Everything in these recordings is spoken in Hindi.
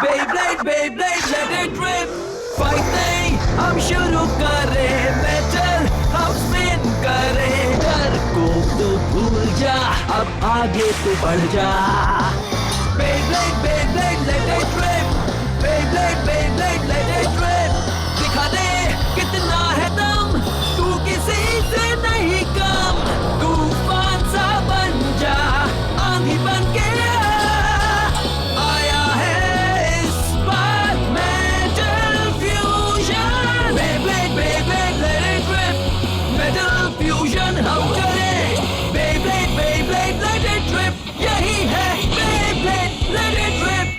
Beyblade, Beyblade, let it rip. Fighting, हम शुरू करें. Metal, हम spin करें. डर को तो भूल जा, अब आगे तो बढ़ जा. Beyblade, Beyblade, let it rip. Beyblade, Beyblade, let it rip. दिखा दे कितना है दम, तू किसी से नहीं कम. तूफान सा बन जा, आंधी बन के आया है इस बार metal fusion. Beyblade, Beyblade, let it rip. Metal fusion हम करें. Beyblade, Beyblade, let it rip. यही है Beyblade, let it rip.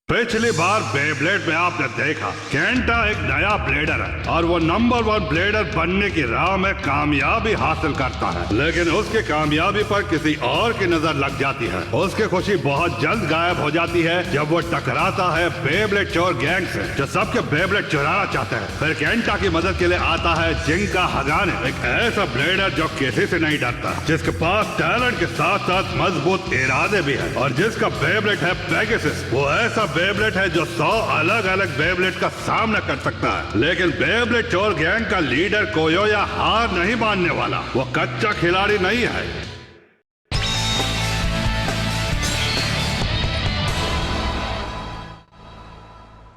पिछली बार बेब्लेड में आपने देखा केंटा एक नया ब्लेडर है और वो नंबर 1 ब्लेडर बनने की राह में कामयाबी हासिल करता है, लेकिन उसकी कामयाबी पर किसी और की नजर लग जाती है. उसकी खुशी बहुत जल्द गायब हो जाती है जब वो टकराता है बेब्लेड चोर गैंग से जो सबके बेब्लेड चुराना चाहते हैं. फिर केंटा की मदद के लिए आता है जिंगा हगाने, एक ऐसा ब्लेडर जो किसी से नहीं डरता, जिसके पास टैलेंट के साथ साथ मजबूत इरादे भी है और जिसका बेब्लेड है पेगासस. वो ऐसा बेब्लेड है जो 100 अलग अलग बेब्लेड का सामना कर सकता है. लेकिन बेब्लेड चोर गैंग का लीडर कोयोया हार नहीं मानने वाला. वो कच्चा खिलाड़ी नहीं है.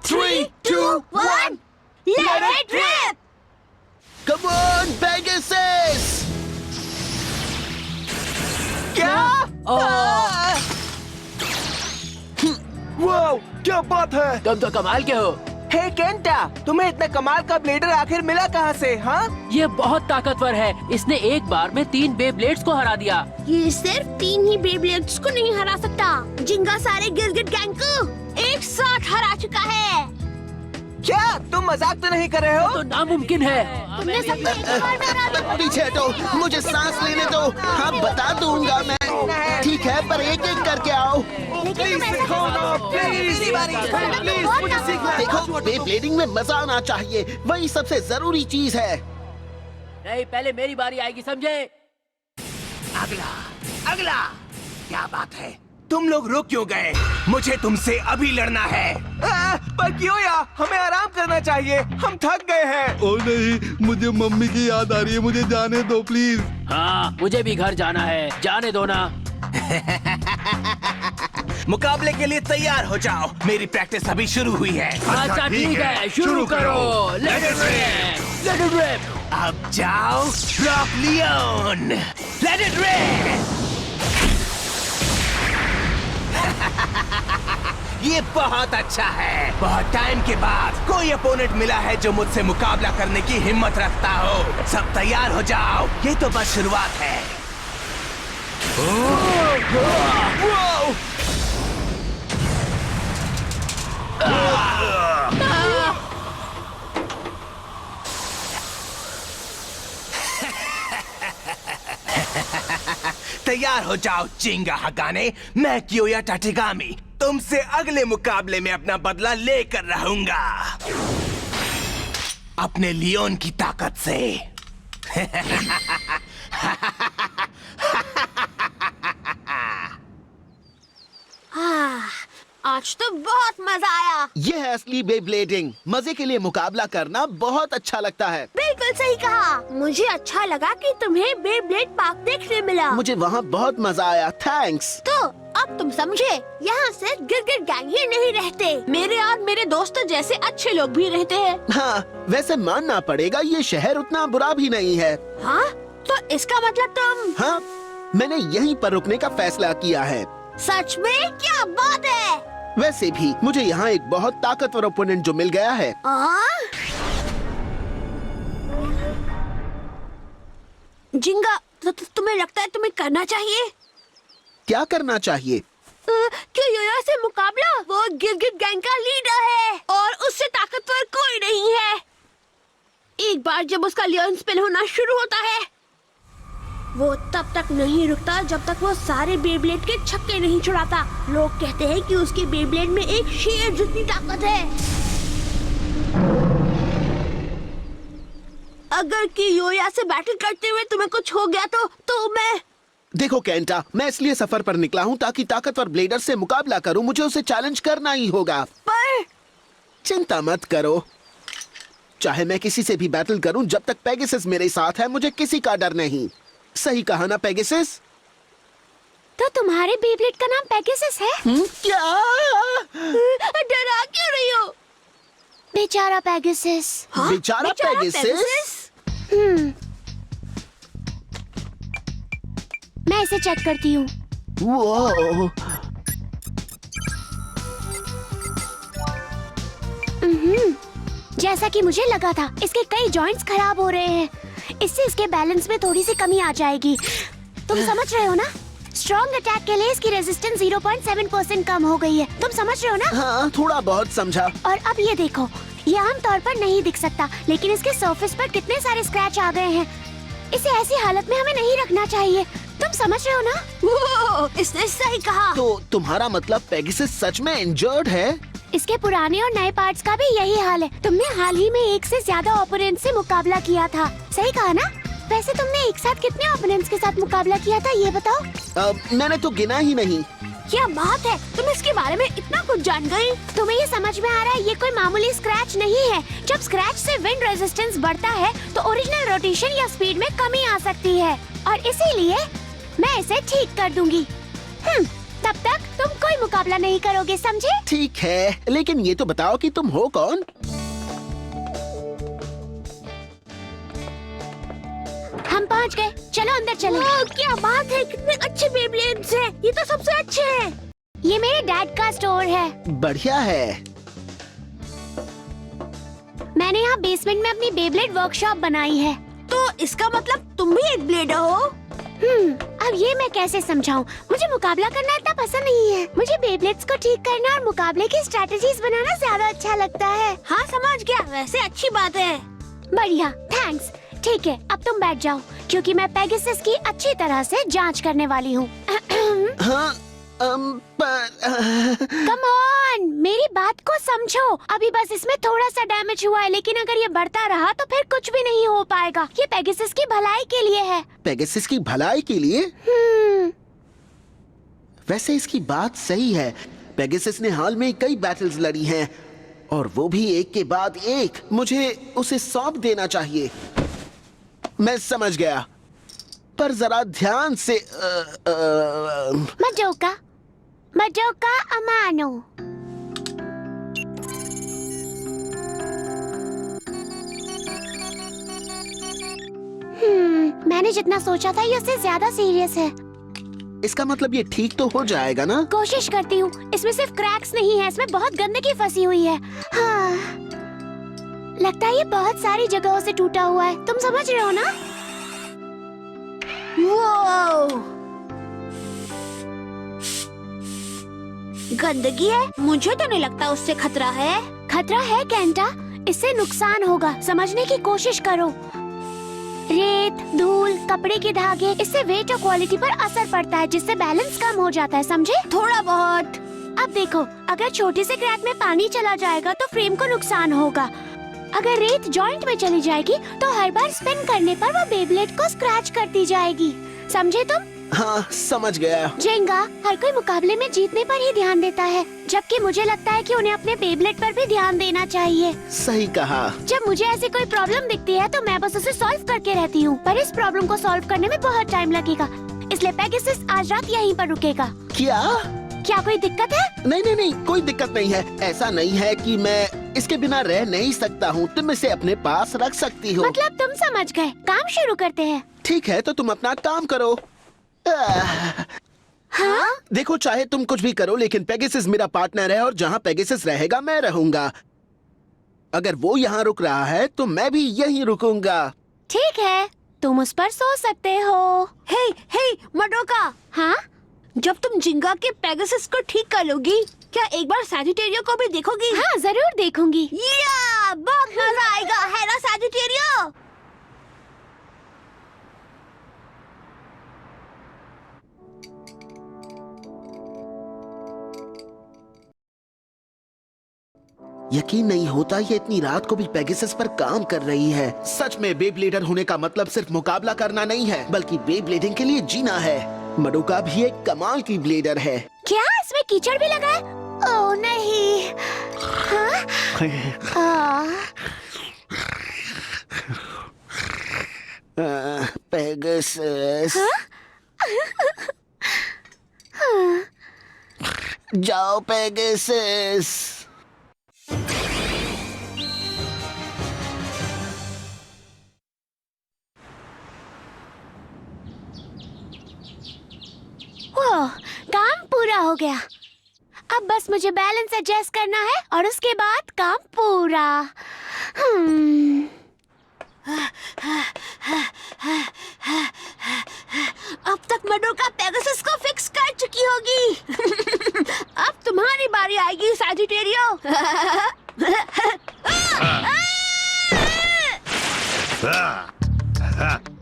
Three, two, one, let it rip! Come on, Pegasus! क्या? वाओ, क्या बात है? तुम तो कमाल के हो. हे केंटा, तुम्हें इतना कमाल का ब्लेडर आखिर मिला कहाँ से? हाँ? ये बहुत ताकतवर है. इसने एक बार में 3 बेब्लेड्स को हरा दिया. ये सिर्फ 3 ही बेब्लेड्स को नहीं हरा सकता. जिंगा सारे गिलगिट गैंग को एक साथ हरा चुका है. क्या तुम मजाक तो नहीं कर रहे हो? तो नामुमकिन है. तुमने सबको एक बार में हरा दिया. पीछे हटो, मुझे सांस लेने दो. हाँ, बता दूंगा मैं. ठीक है, पर एक एक करके आओ. लेकिन तुम ऐसा सिखाओ ना, प्लीज. प्लीज, मुझे सीखना है. देखो, बेब्लेडिंग में मजा आना चाहिए, वही सबसे जरूरी चीज है. नहीं, पहले मेरी बारी आएगी, समझे? अगला अगला. क्या बात है, तुम लोग रुक क्यों गए? मुझे तुमसे अभी लड़ना है. पर क्यों यार? हमें आराम करना चाहिए, हम थक गए हैं. ओ नहीं, मुझे मम्मी की याद आ रही है, मुझे जाने दो प्लीज. हाँ, मुझे भी घर जाना है, जाने दो ना. मुकाबले के लिए तैयार हो जाओ, मेरी प्रैक्टिस अभी शुरू हुई है. अच्छा ठीक है, शुरू करो. Let it rip, let it rip. अब जाओ, drop Leon. Let it rip. ये बहुत अच्छा है. बहुत टाइम के बाद कोई अपोनेंट मिला है जो मुझसे मुकाबला करने की हिम्मत रखता हो. सब तैयार हो जाओ, ये तो बस शुरुआत है. तैयार हो जाओ जिंगा हगाने. मैं कियोया टाटेगामी तुमसे अगले मुकाबले में अपना बदला लेकर रहूंगा, अपने लियोन की ताकत से. आज तो बहुत मजा आया. ये है असली बेब्लेडिंग. मजे के लिए मुकाबला करना बहुत अच्छा लगता है. बिल्कुल सही कहा. मुझे अच्छा लगा कि तुम्हें बेब्लेड पार्क देखने मिला. मुझे वहाँ बहुत मजा आया. थैंक्स. तो अब तुम समझे, यहाँ सिर्फ गिरगिट गैंग ही नहीं रहते, मेरे और मेरे दोस्तों जैसे अच्छे लोग भी रहते हैं. हाँ, वैसे मानना पड़ेगा ये शहर उतना बुरा भी नहीं है. हाँ, तो इसका मतलब तुम. हाँ, मैंने यहीं पर रुकने का फैसला किया है. सच में? क्या बात है. वैसे भी मुझे यहाँ एक बहुत ताकतवर ओपोनेंट जो मिल गया है. जिंगा, तुम्हें लगता है तुम्हें करना चाहिए? क्या करना चाहिए? कियोया से मुकाबला. वो गिलगिट गैंग का लीडर है और उससे ताकतवर कोई नहीं है. एक बार जब उसका लियोन स्पिन होना शुरू होता है, वो तब तक नहीं रुकता जब तक वो सारे बेब्लेड के छक्के नहीं छुड़ाता. लोग कहते हैं कि उसके बेब्लेड में एक शेर जितनी ताकत है. अगर कियोया से बैटल करते हुए तुम्हें कुछ हो गया तो मैं देखो केंटा, मैं इसलिए सफर पर निकला हूँ ताकि ताकतवर ब्लेडर से मुकाबला करूँ। मुझे उसे चैलेंज करना ही होगा। पर चिंता मत करो, चाहे मैं किसी से भी बैटल करूं, जब तक पेगासस मेरे साथ है मुझे किसी का डर नहीं। सही कहा ना पेगासस? तो तुम्हारे बेब्लेड का नाम पेगासस है? क्या? डरा क्यों रही हो? बेचारा पेगासस। बेचारा पेगासस? मैं इसे चेक करती हूँ। वो जैसा कि मुझे लगा था, इसके कई जॉइंट्स खराब हो रहे हैं। इससे इसके बैलेंस में थोड़ी सी कमी आ जाएगी। तुम समझ रहे हो ना? स्ट्रॉन्ग अटैक के लिए इसकी रेजिस्टेंस 0.7% कम हो गई है। तुम समझ रहे हो ना? हाँ, थोड़ा बहुत समझा। और अब ये देखो, ये आम तौर पर नहीं दिख सकता, लेकिन इसके सरफेस पर कितने सारे स्क्रैच आ गए हैं। इसे ऐसी हालत में हमें नहीं रखना चाहिए। तुम समझ रहे हो ना? वो, इसने सही कहा। तो तुम्हारा मतलब पेगासस सच में इंजर्ड है? इसके पुराने और नए पार्ट्स का भी यही हाल है। तुमने हाल ही में एक से ज्यादा ओपोनेंट से मुकाबला किया था, सही कहा ना? वैसे तुमने एक साथ कितने ओपोनेंट्स के साथ मुकाबला किया था, ये बताओ। मैंने तो गिना ही नहीं। क्या बात है, तुम इसके बारे में इतना कुछ जान गई। तुम्हें ये समझ में आ रहा है, ये कोई मामूली स्क्रैच नहीं है। जब स्क्रैच से विंड रेजिस्टेंस बढ़ता है तो ओरिजिनल रोटेशन या स्पीड में कमी आ सकती है, और इसीलिए मैं इसे ठीक कर दूंगी। तब तक तुम कोई मुकाबला नहीं करोगे, समझे? ठीक है, लेकिन ये तो बताओ कि तुम हो कौन? हम पहुंच गए, चलो अंदर चलो। क्या बात है, कितने अच्छे बेब्लेड्स हैं। ये तो सबसे अच्छे हैं। ये मेरे डैड का स्टोर है। बढ़िया है। मैंने यहाँ बेसमेंट में अपनी बेब्लेड वर्कशॉप बनाई है। तो इसका मतलब तुम भी एक ब्लेडर हो? अब ये मैं कैसे समझाऊं? मुझे मुकाबला करना इतना पसंद नहीं है। मुझे बेब्लेड्स को ठीक करना और मुकाबले की स्ट्रेटजीज बनाना ज्यादा अच्छा लगता है। हाँ, समझ गया। वैसे अच्छी बात है। बढ़िया, थैंक्स। ठीक है, अब तुम बैठ जाओ, क्योंकि मैं पेगासस की अच्छी तरह से जांच करने वाली हूँ। हाँ, कम ऑन, मेरी बात को समझो। अभी बस इसमें थोड़ा सा डैमेज हुआ है, लेकिन अगर ये बढ़ता रहा तो फिर कुछ भी नहीं हो पाएगा। ये पेगासस की भलाई के लिए है। पेगासस की भलाई के लिए? वैसे इसकी बात सही है। पेगासस ने हाल में कई बैटल्स लड़ी हैं, और वो भी एक के बाद एक। मुझे उसे सौंप देना चाहिए। मैं समझ गया, पर जरा ध्यान से। मडोका अमानो। मैंने जितना सोचा था ये उससे ज्यादा सीरियस है। इसका मतलब ये ठीक तो हो जाएगा ना? कोशिश करती हूँ। इसमें सिर्फ क्रैक्स नहीं है, इसमें बहुत गंदगी फंसी हुई है। हाँ, लगता है ये बहुत सारी जगहों से टूटा हुआ है। तुम समझ रहे हो ना? वो गंदगी है? मुझे तो नहीं लगता उससे खतरा है। खतरा है केंटा, इससे नुकसान होगा। समझने की कोशिश करो। रेत, धूल, कपड़े के धागे, इससे वेट और क्वालिटी पर असर पड़ता है, जिससे बैलेंस कम हो जाता है, समझे? थोड़ा बहुत। अब देखो, अगर छोटे से क्रैक में पानी चला जाएगा तो फ्रेम को नुकसान होगा। अगर रेत जॉइंट में चली जाएगी तो हर बार स्पिन करने पर वो बेब्लेड को स्क्रैच करती जाएगी। समझे तुम? हाँ, समझ गया। जेंगा, हर कोई मुकाबले में जीतने पर ही ध्यान देता है, जबकि मुझे लगता है कि उन्हें अपने बेब्लेड पर भी ध्यान देना चाहिए। सही कहा। जब मुझे ऐसी कोई प्रॉब्लम दिखती है तो मैं बस उसे सॉल्व करके रहती हूँ, पर इस प्रॉब्लम को सॉल्व करने में बहुत टाइम लगेगा, इसलिए पेगासस आज रात यहीं पर रुकेगा। क्या कोई दिक्कत है? नहीं, कोई दिक्कत नहीं है। ऐसा नहीं है कि मैं इसके बिना रह नहीं सकता हूँ। तुम इसे अपने पास रख सकती हो। मतलब तुम समझ गए। काम शुरू करते हैं। ठीक है, तो तुम अपना काम करो। हाँ? देखो, चाहे तुम कुछ भी करो, लेकिन पेगासस मेरा पार्टनर है, और जहाँ पेगासस रहेगा मैं रहूंगा। अगर वो यहाँ रुक रहा है तो मैं भी यहीं रुकूंगा। ठीक है, तुम उस पर सो सकते हो। हे मडोका। हाँ? जब तुम जिंगा के पेगासस को ठीक कर लोगी, क्या एक बार सैजिटेरियो को भी देखोगी? हाँ, जरूर देखूंगी। या, बहुत मजा आएगा, है ना सैजिटेरियो? यकीन नहीं होता ये इतनी रात को भी पेगासस पर काम कर रही है। सच में बेब्लेडर होने का मतलब सिर्फ मुकाबला करना नहीं है, बल्कि बेब्लेडिंग के लिए जीना है। मडोका भी एक कमाल की ब्लेडर है। क्या इसमें कीचड़ भी लगा है? ओह नहीं। हाँ? पेगासस। जाओ पेगासस। ओह, काम पूरा हो गया। अब बस मुझे बैलेंस एडजस्ट करना है और उसके बाद काम पूरा। अब तक मडोका पेगासस को फिक्स कर चुकी होगी। अब तुम्हारी बारी आएगी सजिटेरियो।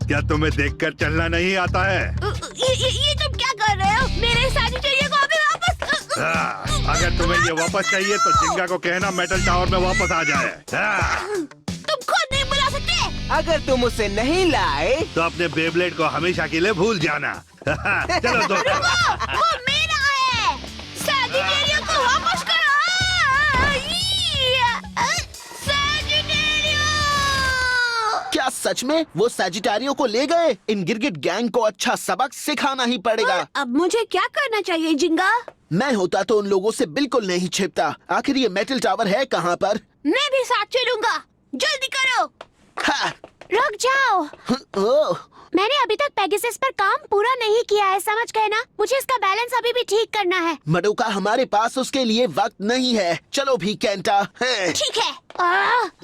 क्या तुम्हें देखकर चलना नहीं आता है? ये तुम क्या कर रहे हो? मेरे सजिटेरियो को अभी वापस। अगर तुम्हें ये वापस चाहिए तो जिंगा को कहना मेटल टावर में वापस आ जाए। तुम खुद नहीं बुला सकते। अगर तुम उसे नहीं लाए तो अपने बेब्लेड को हमेशा के लिए भूल जाना। चलो दोस्तों। वो मेरा है। सजिटेरियो को वापस करो। सजिटेरियो। क्या सच में वो सजिटारियो को ले गए? इन गिरगिट गैंग को अच्छा सबक सिखाना ही पड़ेगा। अब मुझे क्या करना चाहिए जिंगा? मैं होता तो उन लोगों से बिल्कुल नहीं छिपता। आखिर ये मेटल टावर है कहाँ पर? मैं भी साथ चलूंगा। जल्दी करो। हाँ। रुक जाओ। ओह, मैंने अभी तक पेगासस पर काम पूरा नहीं किया है, समझ गए ना? मुझे इसका बैलेंस अभी भी ठीक करना है। मडोका हमारे पास उसके लिए वक्त नहीं है। चलो भी केंटा। ठीक है।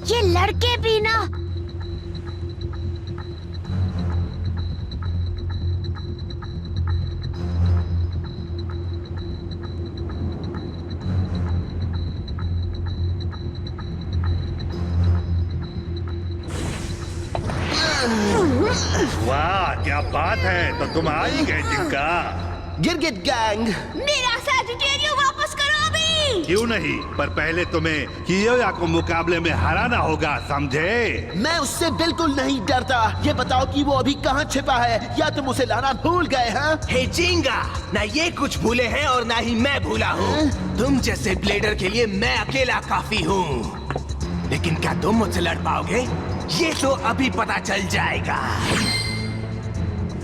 ये लड़के भी ना। वाह क्या बात है, तो तुम आ ही गए जिंगा। गिरगिट गैंग। मेरा सजिटेरियो वापस करो अभी। क्यों नहीं, पर पहले तुम्हें कियोया को मुकाबले में हराना होगा, समझे? मैं उससे बिल्कुल नहीं डरता। ये बताओ कि वो अभी कहाँ छिपा है, या तुम उसे लाना भूल गए हैं? हे जिंगा, ना ये कुछ भूले हैं और ना ही मैं भूला हूँ। तुम जैसे ब्लेडर के लिए मैं अकेला काफी हूँ। लेकिन क्या तुम मुझसे लड़ पाओगे? ये तो अभी पता चल जाएगा।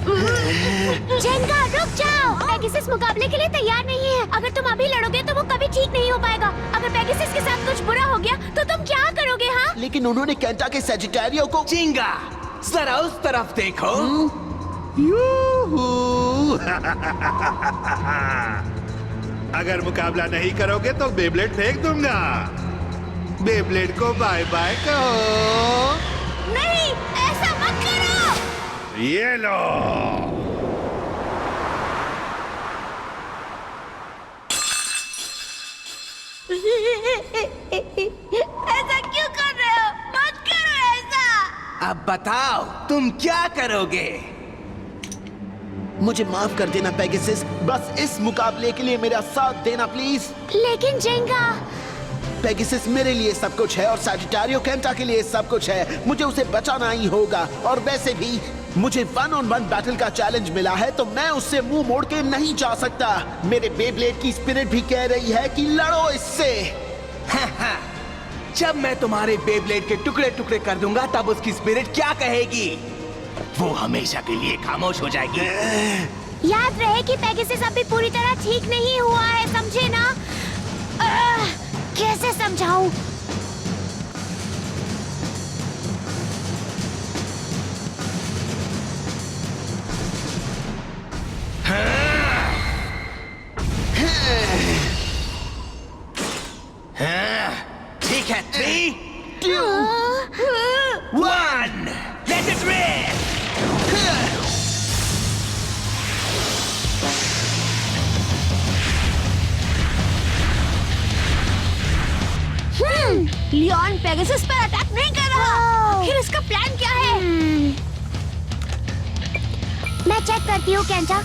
जिंगा रुक जाओ। पेगासस मुकाबले के लिए तैयार नहीं है। अगर तुम अभी लड़ोगे तो वो कभी ठीक नहीं हो पाएगा। अगर पेगासस के साथ कुछ बुरा हो गया तो तुम क्या करोगे? हाँ, लेकिन उन्होंने केंटा के सजिटारियो को। जिंगा, जरा उस तरफ देखो। अगर मुकाबला नहीं करोगे तो बेब्लेड फेंक दूंगा। बेब्लेड को बाय बाय कहो। नहीं, ऐसा मत करो। ये लो। ऐसा क्यों कर रहे हो? मत करो ऐसा। अब बताओ तुम क्या करोगे? मुझे माफ कर देना पेगासस, बस इस मुकाबले के लिए मेरा साथ देना प्लीज। लेकिन जिंगा। पेगासस मेरे लिए सब कुछ है और सजिटारियो केंटा के लिए सब कुछ है। मुझे उसे बचाना ही होगा। और वैसे भी मुझे 1-on-1 बैटल का चैलेंज मिला है, तो मैं उससे मुंह मोड़ के नहीं जा सकता। मेरे बेब्लेड की स्पिरिट भी कह रही है कि लड़ो इससे। जब मैं तुम्हारे बेब्लेड के टुकड़े टुकड़े कर दूंगा तब उसकी स्पिरिट क्या कहेगी? वो हमेशा के लिए खामोश हो जाएगी। याद रहे कि पेगासस अभी पूरी तरह ठीक नहीं हुआ है, समझे ना? कैसे समझाऊं? ठीक है, 3, 2, 1, let it rip! Leon Pegasus पर अटैक नहीं कर रहा। आखिर इसका प्लान क्या है? मैं चेक करती हूँ केंटा।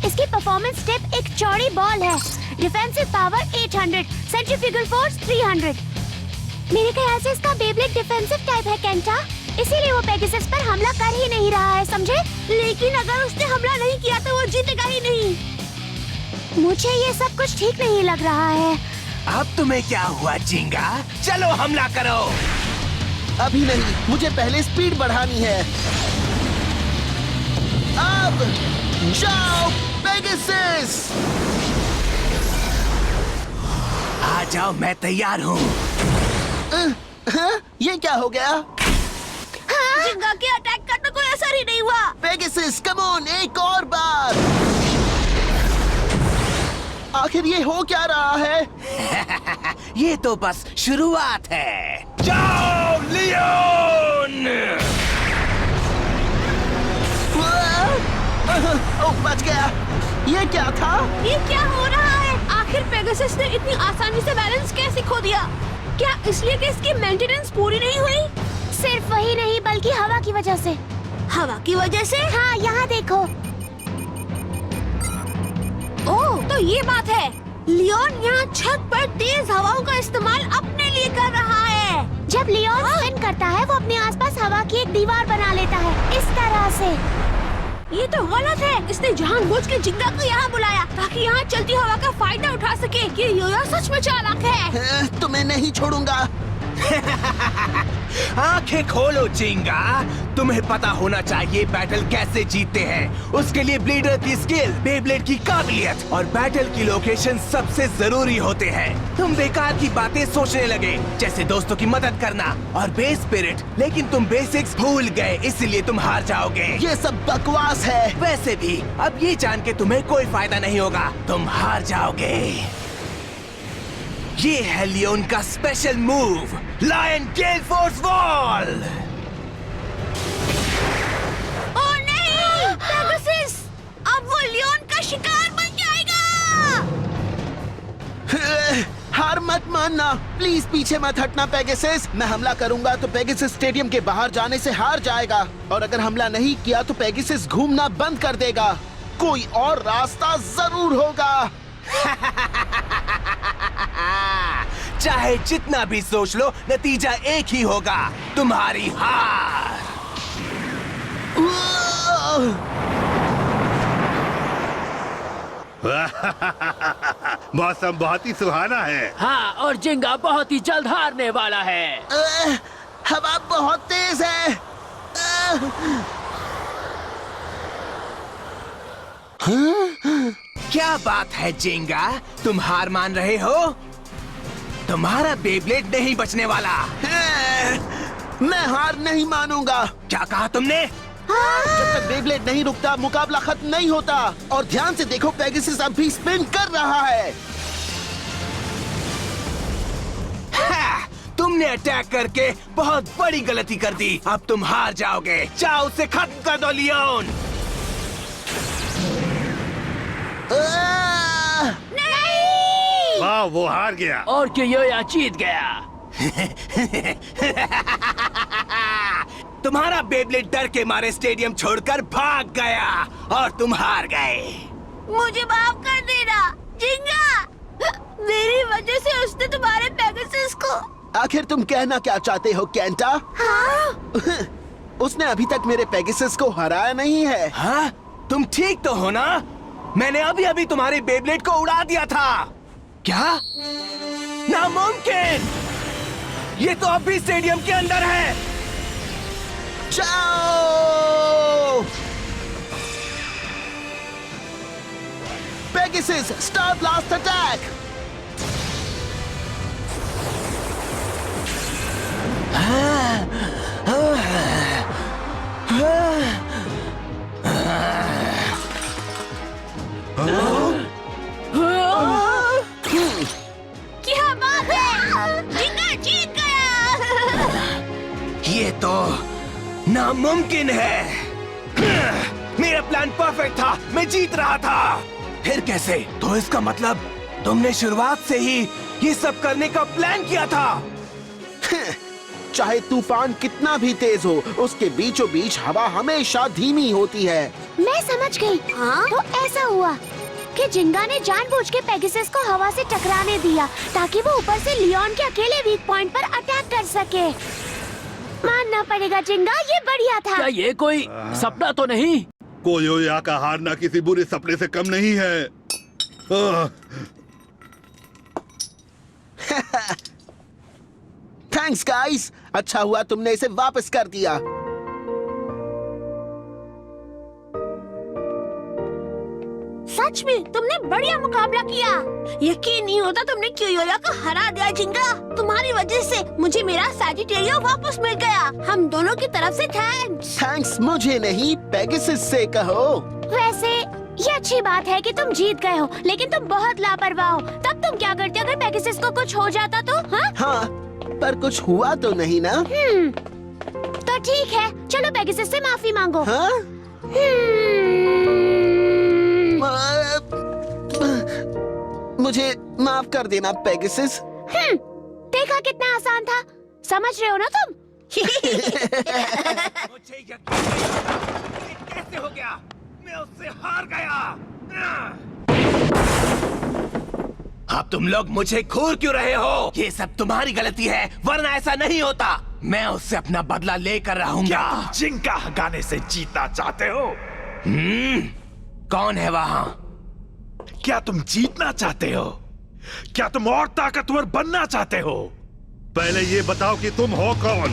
इसकी परफॉर्मेंस स्टेप एक चौड़ी बॉल है। Defensive power 800, centrifugal force 300। मेरे ख्याल से इसका बेब्लेड डिफेंसिव टाइप है केंटा। इसीलिए वो पेगासस पर हमला कर ही नहीं रहा है, समझे? लेकिन अगर उसने हमला नहीं किया तो वो जीतेगा ही नहीं। मुझे ये सब कुछ ठीक नहीं लग रहा है। अब तुम्हें क्या हुआ जिंगा? चलो हमला करो। अभी नहीं, मुझे पहले स्पीड बढ़ानी है। अब जाओ पेगासस! आ जाओ, मैं तैयार हूँ। हाँ? ये क्या हो गया? जिंगा के अटैक का तो कोई असर ही नहीं हुआ। पेगासस, कम ऑन, एक और बार। आखिर ये हो क्या रहा है? ये तो बस शुरुआत है। जाओ लियोन! ओह, बच गया। ये क्या था? ये क्या हो रहा है? आखिर पेगासस ने इतनी आसानी से बैलेंस कैसे खो दिया? क्या इसलिए कि इसकी मेंटेनेंस पूरी नहीं हुई? सिर्फ वही नहीं बल्कि हवा की वजह से। हवा की वजह से? हाँ, यहाँ देखो। ओह, तो ये बात है। लियोन यहाँ छत पर तेज हवाओं का इस्तेमाल अपने लिए कर रहा है। जब लियोन स्पिन करता है, वो अपने आसपास हवा की एक दीवार बना लेता है, इस तरह से। ये तो गलत है। इसने जानबूझ के जिंगा को यहाँ बुलाया ताकि यहाँ चलती हवा का फायदा उठा सके। ये योया सच में चालाक है। तुम्हें नहीं छोड़ूंगा। आंखें खोलो जिंगा। तुम्हें पता होना चाहिए बैटल कैसे जीतते हैं। उसके लिए ब्लेडर की स्किल, बेब्लेड की काबिलियत और बैटल की लोकेशन सबसे जरूरी होते हैं। तुम बेकार की बातें सोचने लगे, जैसे दोस्तों की मदद करना और बेस स्पिरिट, लेकिन तुम बेसिक्स भूल गए, इसलिए तुम हार जाओगे। ये सब बकवास है। वैसे भी अब ये जान के तुम्हें कोई फायदा नहीं होगा, तुम हार जाओगे। ये है लियोन का स्पेशल मूव, लायन गेल फोर्स वॉल। ओह नहीं, पेगासस! अब वो लियोन का शिकार बन जाएगा। हार मत मानना, प्लीज पीछे मत हटना पेगासस। मैं हमला करूंगा तो पेगासस स्टेडियम के बाहर जाने से हार जाएगा, और अगर हमला नहीं किया तो पेगासस घूमना बंद कर देगा। कोई और रास्ता जरूर होगा। चाहे जितना भी सोच लो, नतीजा एक ही होगा, तुम्हारी हार। मौसम बहुत ही सुहाना है। हाँ, और जिंगा बहुत ही जल्द हारने वाला है। हवा बहुत तेज है। क्या बात है जिंगा, तुम हार मान रहे हो? तुम्हारा बेब्लेड नहीं बचने वाला। मैं हार नहीं मानूंगा। क्या कहा तुमने? जब तक बेब्लेड नहीं रुकता, मुकाबला खत्म नहीं होता। और ध्यान से देखो, पेगासस अब भी स्पिन कर रहा है। तुमने अटैक करके बहुत बड़ी गलती कर दी। अब तुम हार जाओगे। जाओ, उसे खत्म कर दो लियोन। नहीं! वाह, वो हार गया। और योया जीत गया। तुम्हारा बेब्लेड डर के मारे स्टेडियम छोड़कर भाग गया और तुम हार गए। मुझे माफ कर देना जिंगा। मेरी वजह से उसने तुम्हारे पेगासस को। आखिर तुम कहना क्या चाहते हो केंटा? हाँ? उसने अभी तक मेरे पेगासस को हराया नहीं है। हाँ? तुम ठीक तो हो ना? मैंने अभी अभी तुम्हारे बेब्लेड को उड़ा दिया था। क्या? नामुमकिन! ये तो अभी स्टेडियम के अंदर है। जाओ! Pegasus, start last attack! क्या बात है? जिंगा जीत गया। ये तो नामुमकिन है। मेरा प्लान परफेक्ट था, मैं जीत रहा था। फिर कैसे? तो इसका मतलब तुमने शुरुआत से ही ये सब करने का प्लान किया था। चाहे तूफान कितना भी तेज हो, उसके बीचों बीच हवा हमेशा धीमी होती है। मैं समझ गई। हाँ? तो ऐसा हुआ कि जिंगा ने जानबूझ के पेगासस को हवा से टकराने दिया ताकि वो ऊपर से लियोन के अकेले वीक पॉइंट पर अटैक कर सके। मानना पड़ेगा जिंगा, ये बढ़िया था। क्या ये कोई सपना तो नहीं? कोयोया का हारना किसी बुरे सपने से कम नहीं है। थैंक्स गाइस, अच्छा हुआ तुमने इसे वापस कर दिया। सच में तुमने बढ़िया मुकाबला किया। यकीन नहीं होता तुमने क्योयोया को हरा दिया जिंगा। तुम्हारी वजह से मुझे मेरा सैजिटेरियो वापस मिल गया। हम दोनों की तरफ से थैंक्स। थैंक्स मुझे नहीं, पेगासस से कहो। वैसे ये अच्छी बात है कि तुम जीत गए हो, लेकिन तुम बहुत लापरवाह हो। तब तुम क्या करते अगर पेगासस को कुछ हो जाता तो? हाँ, पर कुछ हुआ तो नहीं ना? तो ठीक है, चलो पेगासस से माफी मांगो। हाँ? मुझे माफ कर देना पेगासस। देखा कितना आसान था, समझ रहे हो ना तुम? मुझे यकीन नहीं आता, ये कैसे हो गया? मैं उससे हार गया। अब तुम लोग मुझे घूर क्यों रहे हो? ये सब तुम्हारी गलती है, वरना ऐसा नहीं होता। मैं उससे अपना बदला लेकर रहूंगा। तुम जिंका गाने से जीतना चाहते हो? कौन है वहाँ? क्या तुम जीतना चाहते हो? क्या तुम और ताकतवर बनना चाहते हो? पहले ये बताओ कि तुम हो कौन?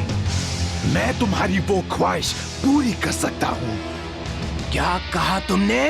मैं तुम्हारी वो ख्वाहिश पूरी कर सकता हूँ। क्या कहा तुमने?